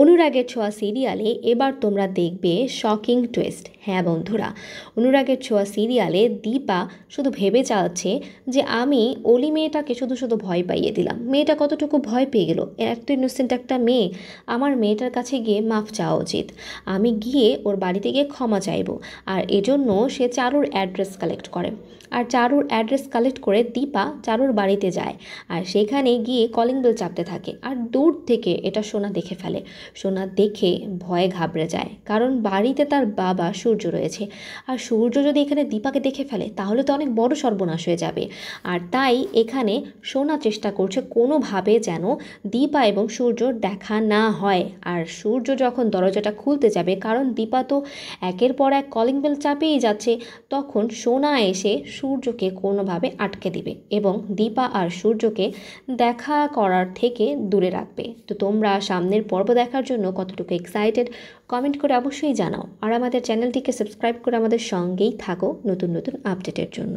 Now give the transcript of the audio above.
অনুরাগের ছোঁয়া সিরিয়ালে এবার তোমরা দেখবে শকিং টুইস্ট। হ্যাঁ বন্ধুরা, অনুরাগের ছোঁয়া সিরিয়ালে দীপা শুধু ভেবে চাচ্ছে যে আমি অলি মেয়েটাকে শুধু শুধু ভয় পাইয়ে দিলাম। মেয়েটা কতটুকু ভয় পেয়ে গেল, এত ইনোসেন্ট একটা মেয়ে। আমার মেয়েটার কাছে গিয়ে মাফ চাওয়া উচিত, আমি গিয়ে ওর বাড়িতে গিয়ে ক্ষমা চাইবো। আর এজন্য সে চারুর অ্যাড্রেস কালেক্ট করে, আর চারুর অ্যাড্রেস কালেক্ট করে দীপা চারুর বাড়িতে যায়, আর সেখানে গিয়ে কলিং বেল চাপতে থাকে। আর দূর থেকে এটা সোনা দেখে ফেলে। সোনা দেখে ভয়ে ঘাবড়ে যায়, কারণ বাড়িতে তার বাবা সূর্য রয়েছে। আর সূর্য যদি এখানে দীপাকে দেখে ফেলে তাহলে তো অনেক বড় সর্বনাশ হয়ে যাবে। আর তাই এখানে সোনা চেষ্টা করছে কোনোভাবে যেন দীপা এবং সূর্যর দেখা না হয়। আর সূর্য যখন দরজাটা খুলতে যাবে, কারণ দীপা তো একের পর এক কলিং বেল চাপিয়েই যাচ্ছে, তখন সোনা এসে সূর্যকে কোনোভাবে আটকে দিবে এবং দীপা আর সূর্যকে দেখা করার থেকে দূরে রাখবে। তো তোমরা সামনের পর্ব দেখার জন্য কতটুকু এক্সাইটেড কমেন্ট করে অবশ্যই জানাও। আর আমাদের চ্যানেলটিকে সাবস্ক্রাইব করে আমাদের সঙ্গেই থাকো নতুন নতুন আপডেটের জন্য।